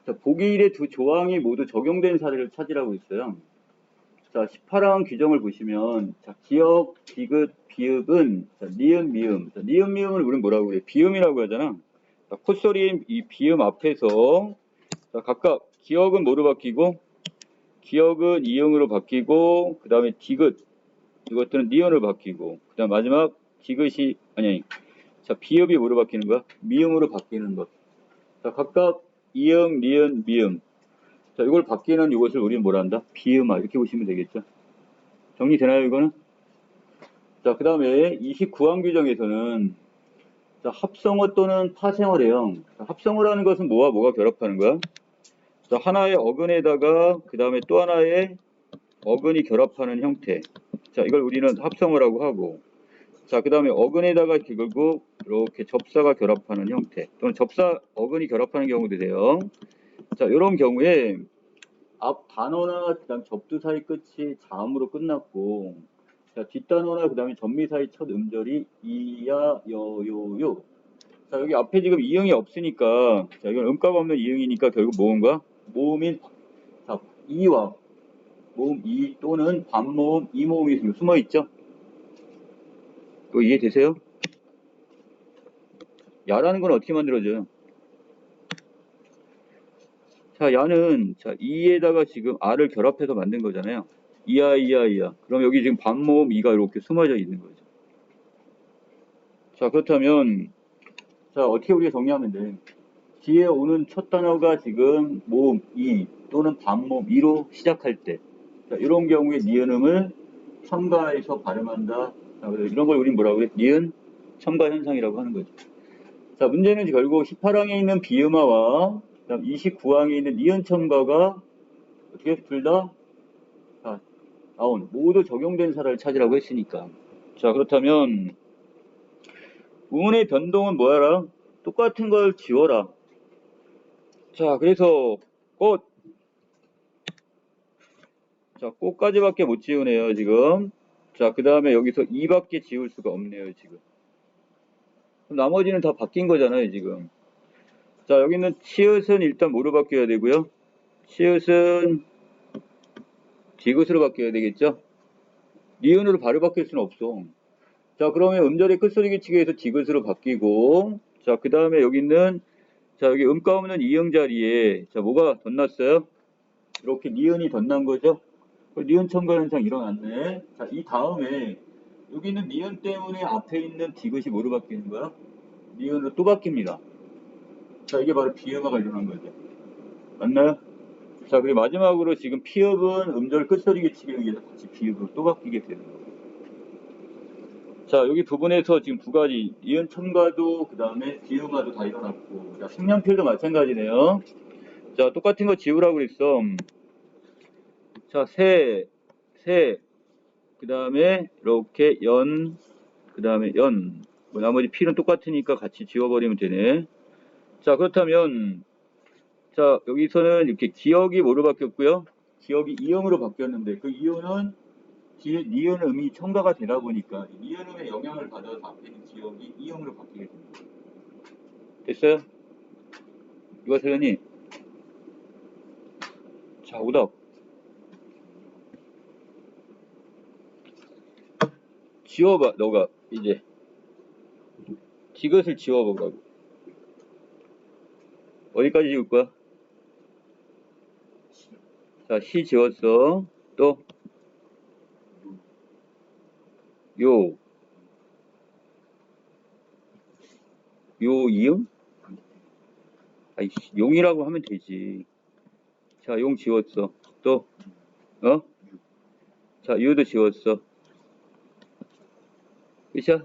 자, 보기 1의 두 조항이 모두 적용된 사례를 찾으라고 있어요. 자, 18항 규정을 보시면, 자, 기역, 디귿, 비읍은, 자, 니은, 미음. 자, 니은, 미음을 우리는 뭐라고 그래? 비음이라고 하잖아. 자, 콧소리인 이 비음 앞에서, 자, 각각 기역은 뭐로 바뀌고, 기역은 이응으로 바뀌고, 그 다음에 디귿, 이것들은 니은으로 바뀌고, 그 다음 마지막 디귿이, 아니, 자, 비읍이 뭐로 바뀌는 거야? 미음으로 바뀌는 것. 자, 각각 이응, 니은, 미음. 자, 이걸 바뀌는 이것을 우리는 뭐라 한다? 비음화. 이렇게 보시면 되겠죠. 정리되나요, 이거는? 자, 그 다음에 29항 규정에서는, 자, 합성어 또는 파생어래요. 자, 합성어라는 것은 뭐와 뭐가 결합하는 거야? 자, 하나의 어근에다가, 그 다음에 또 하나의 어근이 결합하는 형태. 자, 이걸 우리는 합성어라고 하고, 자, 그 다음에 어근에다가 결국 이렇게 접사가 결합하는 형태 또는 접사 어근이 결합하는 경우도 돼요. 자, 이런 경우에 앞 단어나 그 다음 접두 사이 끝이 자음으로 끝났고, 자, 뒷단어나 그 다음에 전미 사이 첫 음절이 이야, 여, 요, 요. 자, 여기 앞에 지금 이응이 없으니까, 자, 이건 음가가 없는 이응이니까 결국 모음과 모음인, 자, 이와 모음 이 또는 반모음 이모음이 숨어 있죠. 그거 이해되세요? 야라는 건 어떻게 만들어져요? 자, 야는 자 이에다가 지금 아를 결합해서 만든 거잖아요. 이야 이야 이야. 그럼 여기 지금 반모음 이가 이렇게 숨어져 있는 거죠. 자, 그렇다면 자 어떻게 우리가 정리하면 돼? 뒤에 오는 첫 단어가 지금 모음 이 또는 반모음 이로 시작할 때, 자, 이런 경우에 니은음을 첨가해서 발음한다. 자, 이런 걸 우리는 뭐라고 해? 니은 첨가 현상이라고 하는 거죠. 자, 문제는 결국 18항에 있는 비음화와 그다음 29항에 있는 니은 첨가가 어떻게 둘 다 나온 모두 적용된 사례를 찾으라고 했으니까. 자, 그렇다면 우문의 변동은 뭐야라? 똑같은 걸 지워라. 자, 그래서 꽃. 자, 꽃까지밖에 못 지우네요, 지금. 자, 그 다음에 여기서 이밖에 지울 수가 없네요, 지금. 그럼 나머지는 다 바뀐 거잖아요, 지금. 자, 여기는 치읓은 일단 뭐로 바뀌어야 되고요? 치읓은 디귿으로 바뀌어야 되겠죠? 니은으로 바로 바뀔 수는 없어. 자, 그러면 음절의 끝소리 규칙에 의해서 디귿으로 바뀌고, 자, 그 다음에 여기 있는, 자, 여기 음가 없는 이응 자리에, 자, 뭐가 덧났어요? 이렇게 니은이 덧난 거죠? 니은 첨가 현상 일어났네. 자, 이 다음에, 여기 있는 니은 때문에 앞에 있는 디귿이 뭐로 바뀌는 거야? 니은으로 또 바뀝니다. 자, 이게 바로 비음화가 일어난 거죠. 맞나요? 자, 그리고 마지막으로 지금 피읍은 음절 끝소리 규칙에 의해서 같이 비읍으로 또 바뀌게 되는 거예요. 자, 여기 부분에서 지금 두 가지, 니은 첨가도, 그 다음에 비음화도 다 일어났고, 자, 색연필도 마찬가지네요. 자, 똑같은 거 지우라고 그랬어. 자, 그 다음에 이렇게 그 다음에 뭐 나머지 필은 똑같으니까 같이 지워버리면 되네. 자, 그렇다면, 자, 여기서는 이렇게 기역이 뭐로 바뀌었고요? 기역이 이음으로 바뀌었는데, 그 이유는 뒤에 니은음이 첨가가 되다 보니까 니은음의 영향을 받아서 앞에 있는 기역이 이음으로 바뀌게 됩니다. 됐어요? 이거 세연이. 자, 오답. 지워봐, 너가 이제 디귿을 지워보라고. 어디까지 지울 거야? 자, 시 지웠어. 또 요, 요 이응? 아이씨, 용이라고 하면 되지. 자, 용 지웠어. 또 어? 자, 유도 지웠어. 끝이야?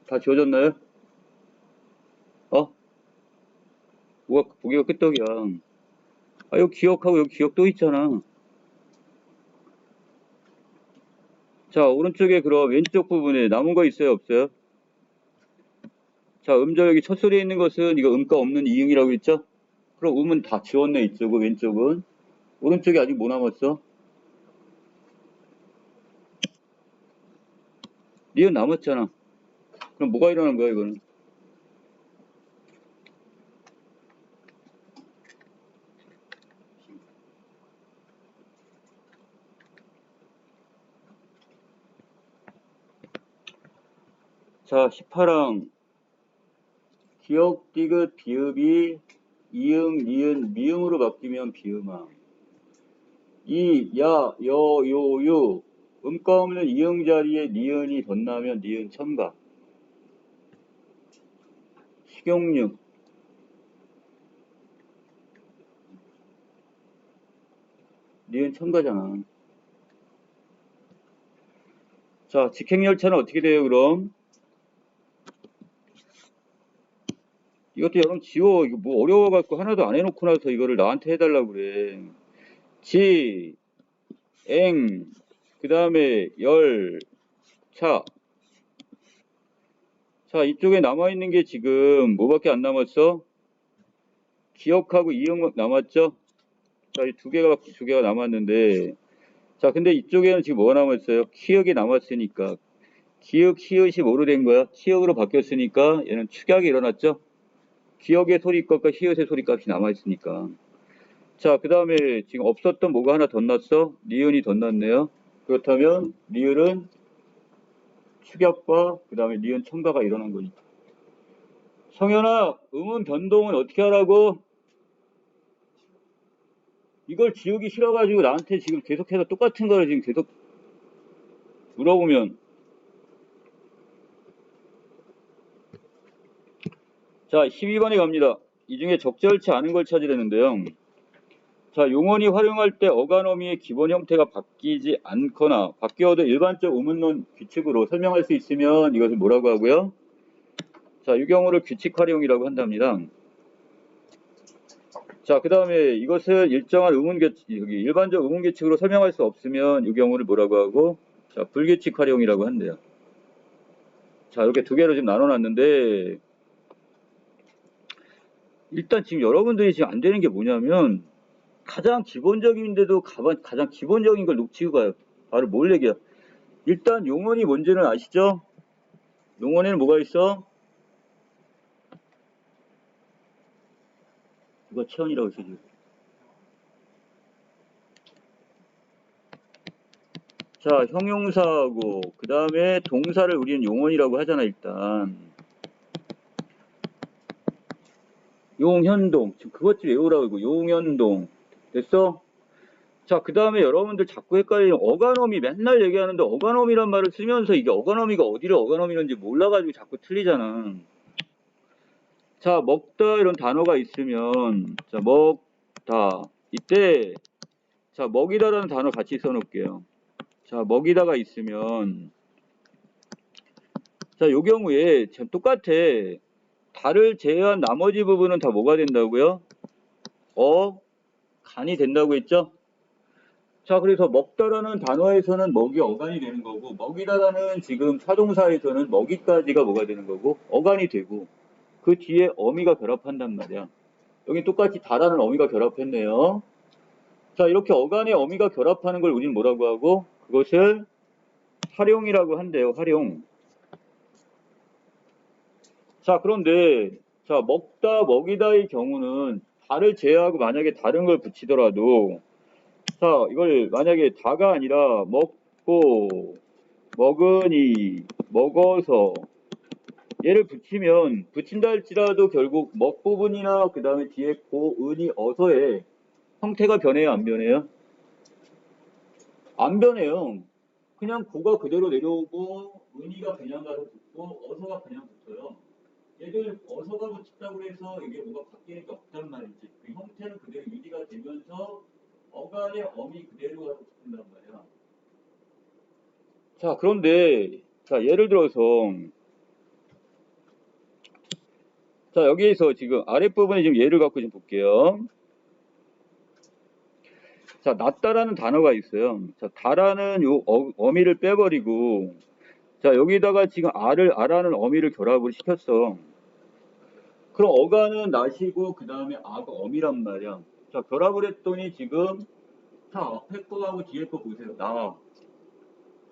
다 지워졌나요? 어? 뭐가 보기가 끄떡이야. 아, 여기 기억하고 여기 기억 또 있잖아. 자, 오른쪽에 그럼 왼쪽 부분에 남은 거 있어요, 없어요? 자, 음절 여기 첫 소리에 있는 것은 이거 음가 없는 이응이라고 했죠? 그럼 음은 다 지웠네, 이쪽은, 왼쪽은. 오른쪽에 아직 뭐 남았어? 니은 남았잖아. 그럼 뭐가 일어난 거야, 이거는? 자, 18항. 기역, 디귿, 비읍이 이응, 니은, 미음으로 바뀌면 비음항. 이, 야, 여, 요, 유. 음가 없는 이응 자리에 니은이 덧나면 니은 첨가. 식용육. 니은 첨가잖아. 자, 직행열차는 어떻게 돼요, 그럼? 이것도 여러분 지워. 이거 뭐 어려워갖고 하나도 안 해놓고 나서 이거를 나한테 해달라고 그래. 지, eng, 그 다음에 열, 차. 자, 이쪽에 남아있는 게 지금 뭐밖에 안 남았어? 기억하고 이응 남았죠? 자, 이 두 개가 남았는데. 자, 근데 이쪽에는 지금 뭐가 남았어요? 키읔이 남았으니까. 기역, 히읗이 뭐로 된 거야? 키읔으로 바뀌었으니까 얘는 축약이 일어났죠? 기역의 소리값과 히읗의 소리값이 남아있으니까. 자, 그 다음에 지금 없었던 뭐가 하나 덧났어? 니은이 덧났네요. 그렇다면 리을은 축약과 그 다음에 니은 첨가가 일어난 거니까. 성현아, 음운 변동은 어떻게 하라고? 이걸 지우기 싫어가지고 나한테 지금 계속해서 똑같은 거를 지금 계속 물어보면. 자, 12번에 갑니다. 이 중에 적절치 않은 걸 찾으려는데요. 자, 용언이 활용할 때 어간어미의 기본 형태가 바뀌지 않거나 바뀌어도 일반적 의문론 규칙으로 설명할 수 있으면 이것을 뭐라고 하고요? 자, 이 경우를 규칙 활용이라고 한답니다. 자, 그 다음에 이것을 일정한 의문규칙, 일반적 의문규칙으로 설명할 수 없으면 이 경우를 뭐라고 하고? 자, 불규칙 활용이라고 한대요. 자, 이렇게 두 개로 지금 나눠놨는데, 일단 지금 여러분들이 지금 안 되는 게 뭐냐면, 가장 기본적인데도 가장 기본적인 걸 놓치고 가요. 바로 뭘 얘기야? 일단 용언이 뭔지는 아시죠? 용언에는 뭐가 있어? 누가 체언이라고 했어, 지금. 자, 형용사하고 그 다음에 동사를 우리는 용언이라고 하잖아, 일단. 용현동. 지금 그것 좀 외우라고. 용현동. 됐어? 자, 그 다음에 여러분들 자꾸 헷갈리는 어간어미 맨날 얘기하는데 어간어미란 말을 쓰면서 이게 어간어미가 어디를 어간어미는지 몰라가지고 자꾸 틀리잖아. 자, 먹다 이런 단어가 있으면 자, 먹다. 이때 자, 먹이다라는 단어 같이 써놓을게요. 자, 먹이다가 있으면 자, 요 경우에 참 똑같아. 달을 제외한 나머지 부분은 다 뭐가 된다고요? 간이 된다고 했죠? 자, 그래서 먹다라는 단어에서는 먹이 어간이 되는 거고, 먹이다라는 지금 사동사에서는 먹이까지가 뭐가 되는 거고, 어간이 되고, 그 뒤에 어미가 결합한단 말이야. 여기 똑같이 다라는 어미가 결합했네요. 자, 이렇게 어간에 어미가 결합하는 걸 우리는 뭐라고 하고, 그것을 활용이라고 한대요, 활용. 자, 그런데, 자, 먹다, 먹이다의 경우는 달을 제외하고 만약에 다른 걸 붙이더라도, 자, 이걸 만약에 다가 아니라 먹고, 먹으니, 먹어서 얘를 붙이면 붙인다 할지라도 결국 먹 부분이나 그 다음에 뒤에 고, 은이, 어서의 형태가 변해요, 안 변해요? 안 변해요. 그냥 고가 그대로 내려오고 은이가 그냥 가서 붙고 어서가 그냥 붙어요. 얘들 어서가 붙였다고 해서 이게 뭐가 바뀌는 게 없단 말이지. 그 형태는 그대로 유지가 되면서 어간의 어미 그대로 가서 붙는단 말이야. 자, 그런데 자, 예를 들어서 자, 여기에서 지금 아랫부분에 지금 예를 갖고 좀 볼게요. 자, 낫다라는 단어가 있어요. 자, 다라는 요 어미를 빼버리고 자, 여기다가 지금 아라는 어미를 결합을 시켰어. 그럼 어가는 낫이고 그 다음에 아가 어미란 말이야. 자, 결합을 했더니 지금 자, 앞에 거하고 뒤에 거 보세요.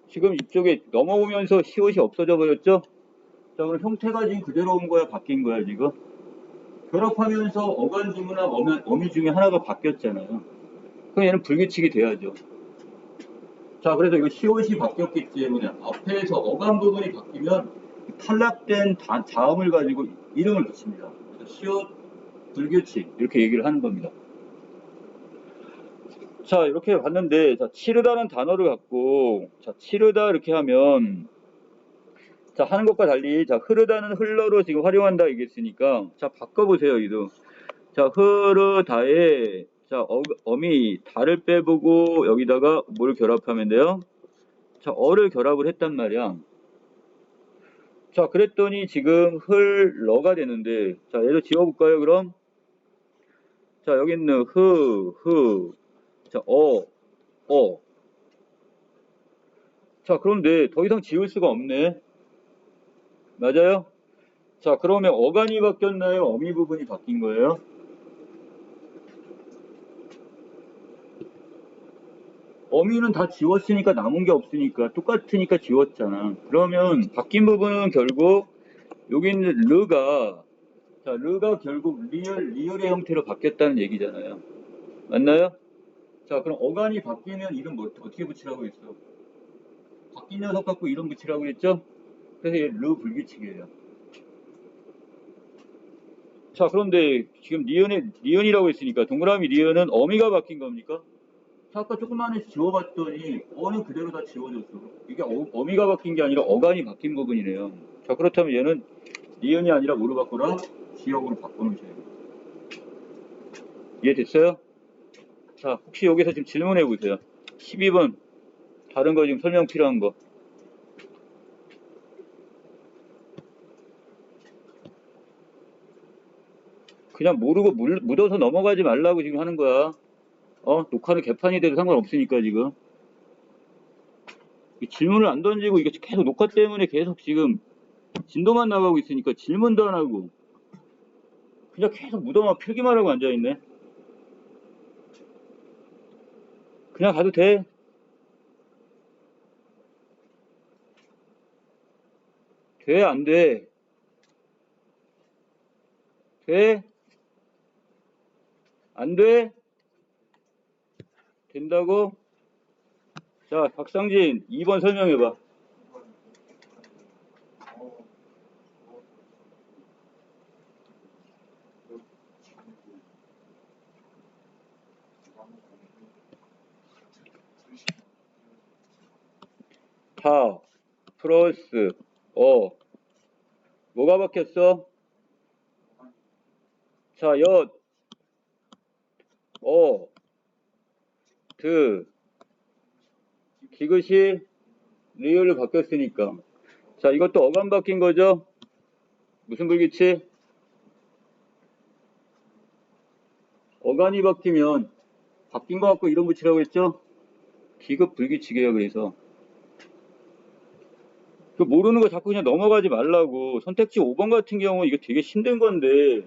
지금 이쪽에 넘어오면서 시옷이 없어져 버렸죠? 자, 그럼 형태가 지금 그대로 온 거야, 바뀐 거야, 지금? 결합하면서 어간지문하고 어미 중에 하나가 바뀌었잖아요. 그럼 얘는 불규칙이 돼야죠. 자, 그래서 이거 시옷이 바뀌었기 때문에 앞에서 어간 부분이 바뀌면 탈락된 자음을 가지고 이름을 붙입니다. 그래서 시옷, 불규칙 이렇게 얘기를 하는 겁니다. 자, 이렇게 봤는데, 자, 치르다는 단어를 갖고, 자, 치르다 이렇게 하면, 자, 하는 것과 달리, 자, 흐르다는 흘러로 지금 활용한다 얘기했으니까, 자, 바꿔보세요, 이도. 자, 흐르다에, 자, 어미, 다를 빼보고, 여기다가 뭘 결합하면 돼요? 자, 어를 결합을 했단 말이야. 자, 그랬더니 지금 흘러가 되는데, 자, 얘도 지워볼까요, 그럼? 자, 여기 있는 자, 어. 자, 그런데 더 이상 지울 수가 없네. 맞아요? 자, 그러면 어간이 바뀌었나요? 어미 부분이 바뀐 거예요? 어미는 다 지웠으니까 남은 게 없으니까 똑같으니까 지웠잖아. 그러면 바뀐 부분은 결국 여기 있는 르가 자, 르가 결국 리을의 형태로 바뀌었다는 얘기잖아요. 맞나요? 자, 그럼 어간이 바뀌면 이름 뭐, 어떻게 붙이라고 했어? 바뀐 녀석 갖고 이름 붙이라고 했죠? 그래서 얘 르 불규칙이에요. 자, 그런데 지금 니은이라고 했으니까 동그라미 니은은 어미가 바뀐 겁니까? 자, 아까 조그만해서 지워봤더니 어는 그대로 다 지워졌어. 이게 어미가 바뀐 게 아니라 어간이 바뀐 부분이네요. 자, 그렇다면 얘는 니은이 아니라 뭐로 바꾸라? 지역으로 바꿔놓으셔야 돼요. 이해됐어요? 자, 혹시 여기서 지금 질문해 보세요. 12번 다른 거 지금 설명 필요한 거. 그냥 모르고 묻어서 넘어가지 말라고 지금 하는 거야. 녹화는 개판이 돼도 상관없으니까 지금. 질문을 안 던지고 이게 계속 녹화 때문에 계속 지금 진도만 나가고 있으니까 질문도 안 하고 그냥 계속 묻어만 필기만 하고 앉아있네. 그냥 가도 돼. 돼, 안 돼? 돼? 안 돼? 된다고? 자, 박상진 2번 설명해봐. 다 플러스 뭐가 바뀌었어? 자, 드 디귿이 리을로 바뀌었으니까 자, 이것도 어감 바뀐 거죠? 무슨 불규칙? 어간이 바뀌면 바뀐 거 갖고 이름 붙이라고 했죠? 디귿 불규칙이에요. 그래서 그 모르는 거 자꾸 그냥 넘어가지 말라고. 선택지 5번 같은 경우 이거 되게 힘든 건데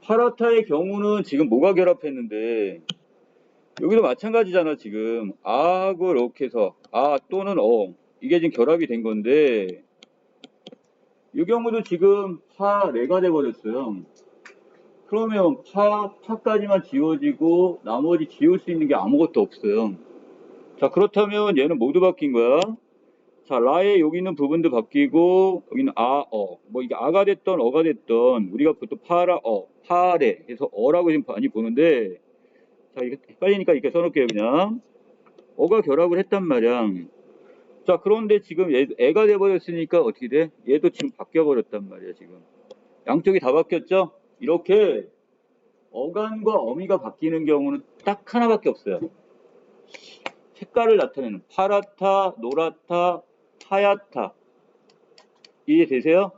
파라타의 경우는 지금 뭐가 결합했는데 여기도 마찬가지잖아. 지금 아하고 이렇게 해서 아 또는 이게 지금 결합이 된 건데 이 경우도 지금 파레가 돼버렸어요. 그러면 파까지만 지워지고 나머지 지울 수 있는 게 아무것도 없어요. 자, 그렇다면 얘는 모두 바뀐 거야. 자, 라의 여기 있는 부분도 바뀌고 여기는 뭐 이게 아가 됐던 어가 됐던 우리가 보통 파레 해서 어라고 지금 많이 보는데 자, 이거 헷갈리니까 이렇게 써놓을게요. 그냥 어가 결합을 했단 말이야. 자, 그런데 지금 애가 돼버렸으니까 어떻게 돼? 얘도 지금 바뀌어버렸단 말이야. 지금 양쪽이 다 바뀌었죠? 이렇게 어간과 어미가 바뀌는 경우는 딱 하나밖에 없어요. 색깔을 나타내는 파랗다, 노랗다, 하얗다. 이해되세요?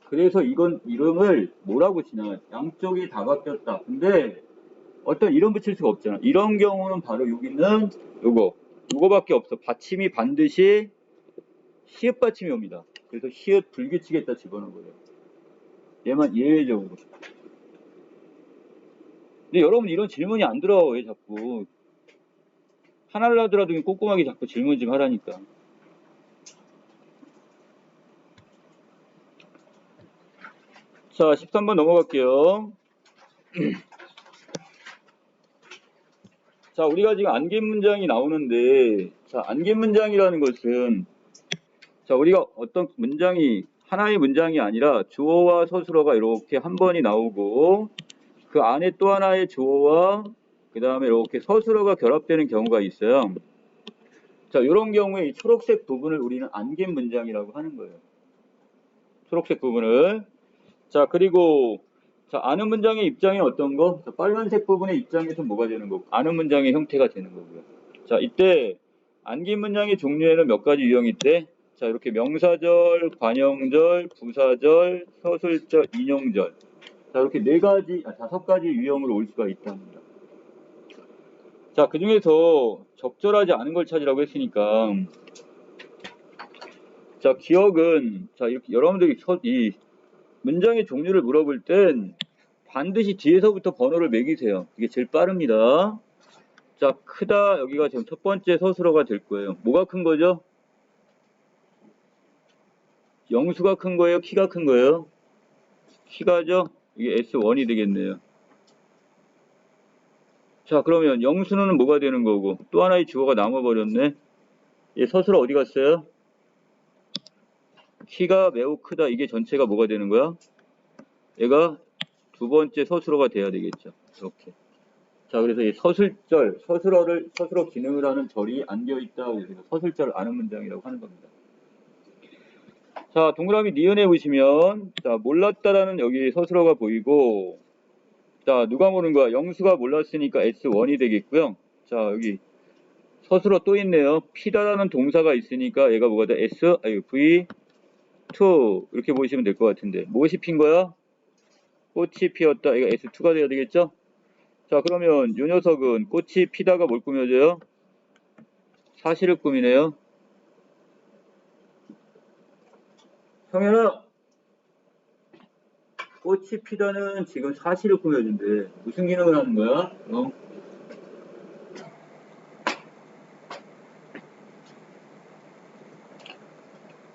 그래서 이건 이름을 뭐라고 치냐? 양쪽이 다 바뀌었다. 근데 어떤 이름 붙일 수가 없잖아. 이런 경우는 바로 여기는 요거밖에 없어. 받침이 반드시 시읒 받침이 옵니다. 그래서 시읒 불규칙에다 집어넣은 거예요. 얘만 예외적으로. 근데 여러분 이런 질문이 안 들어와. 왜 자꾸 하나를 하더라도 꼼꼼하게 자꾸 질문 좀 하라니까. 자, 13번 넘어갈게요. 자, 우리가 지금 안개 문장이 나오는데, 자, 안개 문장이라는 것은, 자, 우리가 어떤 문장이 하나의 문장이 아니라 주어와 서술어가 이렇게 한 번이 나오고 그 안에 또 하나의 주어와 그 다음에 이렇게 서술어가 결합되는 경우가 있어요. 자, 이런 경우에 이 초록색 부분을 우리는 안긴 문장이라고 하는 거예요. 초록색 부분을. 자, 그리고 자, 아는 문장의 입장이 어떤 거? 자, 빨간색 부분의 입장에서 뭐가 되는 거고? 아는 문장의 형태가 되는 거고요. 자, 이때 안긴 문장의 종류에는 몇 가지 유형이 있대? 자, 이렇게 명사절, 관형절, 부사절, 서술절, 인용절. 자, 이렇게 다섯 가지 유형으로 올 수가 있답니다. 자, 그 중에서 적절하지 않은 걸 찾으라고 했으니까, 자, 기억은, 자, 이렇게 여러분들이 이 문장의 종류를 물어볼 땐 반드시 뒤에서부터 번호를 매기세요. 이게 제일 빠릅니다. 자, 크다, 여기가 지금 첫 번째 서술어가 될 거예요. 뭐가 큰 거죠? 영수가 큰 거예요? 키가 큰 거예요? 키가죠? 이게 S1이 되겠네요. 자, 그러면 영수는 뭐가 되는 거고 또 하나의 주어가 남아버렸네. 얘 서술어 어디 갔어요? 키가 매우 크다. 이게 전체가 뭐가 되는 거야? 얘가 두 번째 서술어가 돼야 되겠죠. 이렇게. 자, 그래서 이 서술어 기능을 하는 절이 안겨 있다. 그래서 서술절을 아는 문장이라고 하는 겁니다. 자, 동그라미 니은에 보시면, 자, 몰랐다라는 여기 서술어가 보이고, 자, 누가 모르는 거야? 영수가 몰랐으니까 S1이 되겠고요. 자, 여기 서술어 또 있네요. 피다라는 동사가 있으니까 얘가 뭐가 돼? V2 이렇게 보시면 될 것 같은데 무엇이 핀 거야? 꽃이 피었다. 이거 S2가 돼야 되겠죠? 자, 그러면 이 녀석은 꽃이 피다가 뭘 꾸며줘요? 사실을 꾸미네요. 성현아, 꽃이 피다는 지금 사실을 꾸며준대. 무슨 기능을 하는 거야?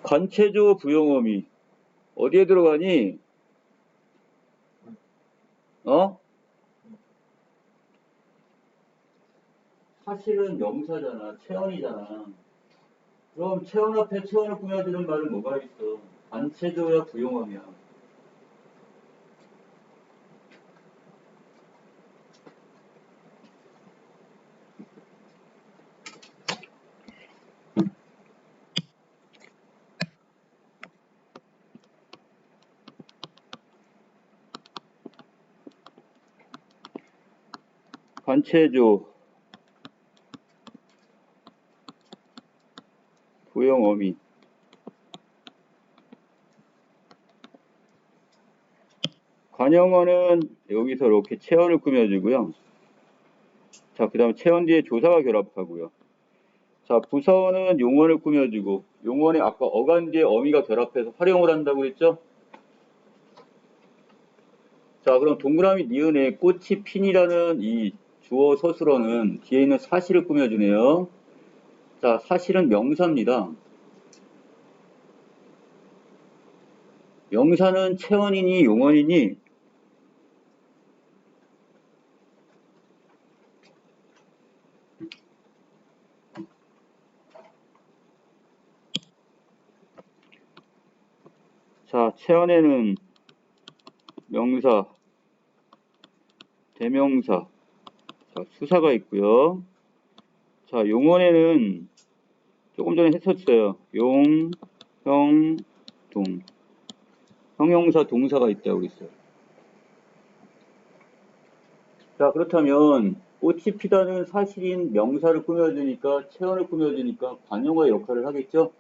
관체조 부용어미 어디에 들어가니? 사실은 명사잖아. 체언이잖아. 그럼 체언 앞에 체언을 꾸며주는 말은 뭐가 있어? 관체조야 부용어미야. 관체조 부용어미. 관형어는 여기서 이렇게 체언을 꾸며주고요. 자, 그 다음에 체언 뒤에 조사가 결합하고요. 자, 부사어는 용언을 꾸며주고 용언에 아까 어간 뒤에 어미가 결합해서 활용을 한다고 했죠? 자, 그럼 동그라미 니은에 꽃이 핀이라는 이 주어 서술어는 뒤에 있는 사실을 꾸며주네요. 자, 사실은 명사입니다. 명사는 체언이니 용언이니? 자, 체언에는 명사, 대명사, 자, 수사가 있고요. 자, 용언에는 조금 전에 했었어요. 용, 형, 동. 형용사, 동사가 있다고 그랬어요. 자, 그렇다면 꽃이 피다는 사실인 명사를 꾸며주니까 체언을 꾸며주니까 관용어의 역할을 하겠죠?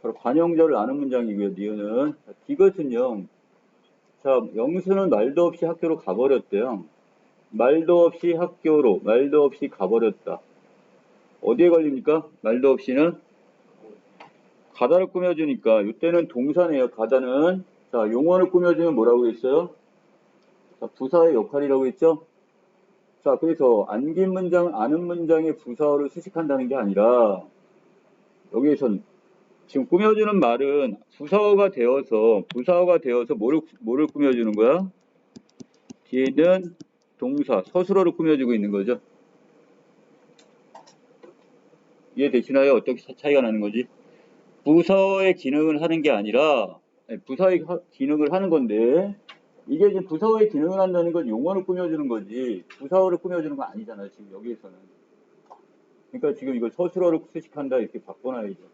바로 관용절을 아는 문장이고요. 니은은. 이것은요. 자, 영수는 말도 없이 학교로 가버렸대요. 말도 없이 학교로, 말도 없이 가버렸다. 어디에 걸립니까? 말도 없이는 가다를 꾸며주니까 이때는 동사네요. 가다는. 자, 용어를 꾸며주면 뭐라고 했어요? 자, 부사의 역할이라고 했죠? 자, 그래서 안긴 문장, 아는 문장의 부사어를 수식한다는 게 아니라 여기에선 지금 꾸며주는 말은 부사어가 되어서 뭐를 꾸며주는 거야? 뒤에 있는 동사, 서술어를 꾸며주고 있는 거죠. 이해되시나요? 어떻게 차이가 나는 거지? 부서의 기능을 하는 게 아니라, 부서의 기능을 하는 건데, 이게 지금 부서의 기능을 한다는 건 용어를 꾸며주는 거지, 부서를 꾸며주는 건 아니잖아요, 지금 여기에서는. 그러니까 지금 이걸 서술어로 수식한다, 이렇게 바꿔놔야죠.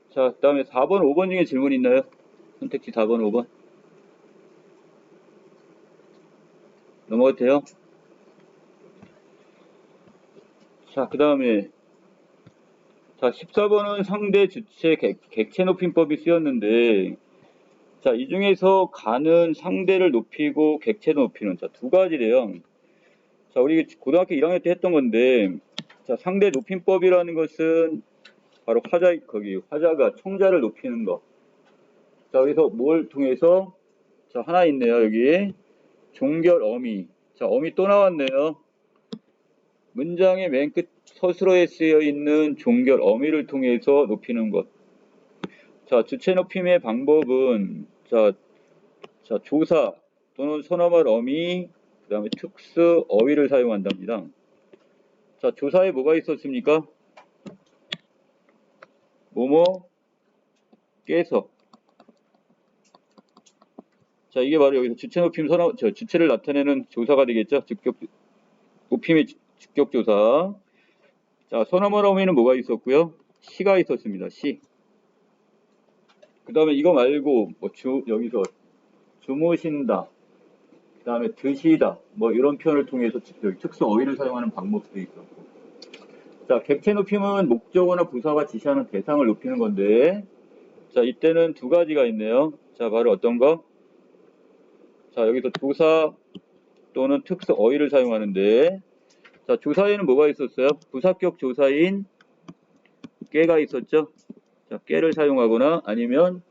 자, 그 다음에 4번, 5번 중에 질문 있나요? 선택지 4번, 5번. 넘어가도 돼요? 자, 그 다음에, 자, 14번은 상대 주체 객체 높임법이 쓰였는데, 자, 이 중에서 가는 상대를 높이고 객체도 높이는, 자, 두 가지래요. 자, 우리 고등학교 1학년 때 했던 건데, 자, 상대 높임법이라는 것은 바로 화자가 청자를 높이는 거. 자, 여기서 뭘 통해서, 자, 하나 있네요, 여기. 종결 어미. 자, 어미 또 나왔네요. 문장의 맨 끝 서술어에 쓰여 있는 종결 어미를 통해서 높이는 것. 자, 주체 높임의 방법은, 자, 조사 또는 선어말 어미, 그 다음에 특수 어휘를 사용한답니다. 자, 조사에 뭐가 있었습니까? 뭐뭐 깨서. 자, 이게 바로 여기서 주체 높임 주체를 나타내는 조사가 되겠죠. 높임의 직격 조사. 자, 선어말 어미는 뭐가 있었고요? 시가 있었습니다. 시. 그 다음에 이거 말고 여기서 주무신다, 그 다음에 드시다, 뭐 이런 표현을 통해서 특수 어휘를 사용하는 방법도 있었고. 자, 객체 높임은 목적어나 부사가 지시하는 대상을 높이는 건데, 자, 이때는 두 가지가 있네요. 자, 바로 어떤 거? 자, 여기서 조사 또는 특수 어휘를 사용하는데, 자, 조사에는 뭐가 있었어요? 부사격 조사인 깨가 있었죠? 자, 깨를 사용하거나 아니면,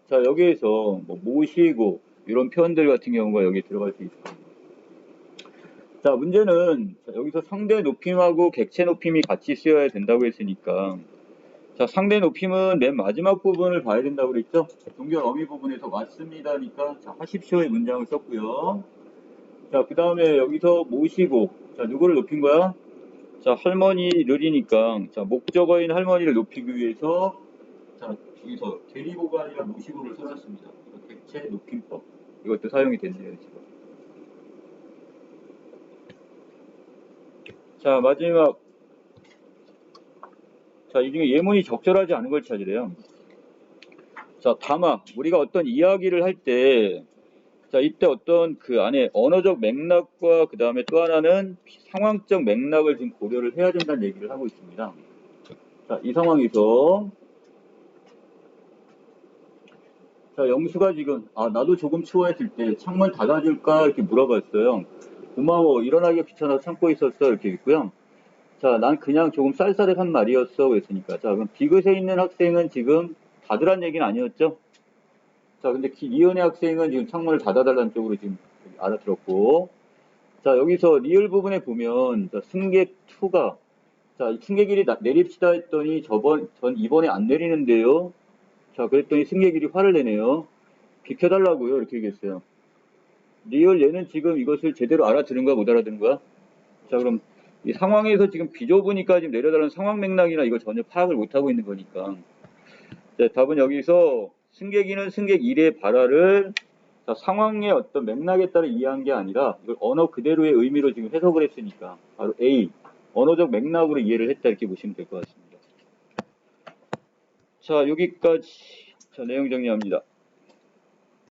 자, 여기에서 뭐 모시고 이런 표현들 같은 경우가 여기 들어갈 수 있습니다. 자, 문제는 여기서 상대 높임하고 객체 높임이 같이 쓰여야 된다고 했으니까, 자, 상대 높임은 맨 마지막 부분을 봐야 된다고 그랬죠? 종결 어미 부분에서 맞습니다니까, 자, 하십시오의 문장을 썼고요. 자, 그 다음에 여기서 모시고, 자, 누구를 높인 거야? 자, 할머니를이니까, 자, 목적어인 할머니를 높이기 위해서, 자, 여기서 데리고가 아니라 모시고를 써놨습니다. 이거 객체 높임법. 이것도 사용이 됐네요, 지금. 자, 마지막. 자, 이 중에 예문이 적절하지 않은 걸 찾으래요. 자, 다마. 우리가 어떤 이야기를 할 때, 자, 이때 어떤 그 안에 언어적 맥락과 그 다음에 또 하나는 상황적 맥락을 지금 고려를 해야 된다는 얘기를 하고 있습니다. 자, 이 상황에서, 자, 영수가 지금, 나도 조금 추워했을 때 창문 닫아줄까? 이렇게 물어봤어요. 고마워. 일어나기가 귀찮아서 참고 있었어. 이렇게 있고요. 자, 난 그냥 조금 쌀쌀한 말이었어. 그랬으니까. 자, 그럼 디귿에 있는 학생은 지금 닫으란 얘기는 아니었죠? 자, 근데 이은혜 학생은 지금 창문을 닫아달라는 쪽으로 지금 알아들었고. 자, 여기서 리을 부분에 보면, 자, 승객 2가, 자, 승객일이 내립시다 했더니 전 이번에 안 내리는데요. 자, 그랬더니 승객일이 화를 내네요. 비켜달라고요. 이렇게 얘기했어요. 리을 얘는 지금 이것을 제대로 알아들은 거야, 못 알아듣는 거야? 자, 그럼 이 상황에서 지금 비좁으니까 지금 내려달라는 상황 맥락이나 이걸 전혀 파악을 못하고 있는 거니까. 자, 답은 여기서 승객이는 승객 1의 발화를, 자, 상황의 어떤 맥락에 따라 이해한 게 아니라 이걸 언어 그대로의 의미로 지금 해석을 했으니까 바로 A, 언어적 맥락으로 이해를 했다 이렇게 보시면 될 것 같습니다. 자, 여기까지. 자, 내용 정리합니다.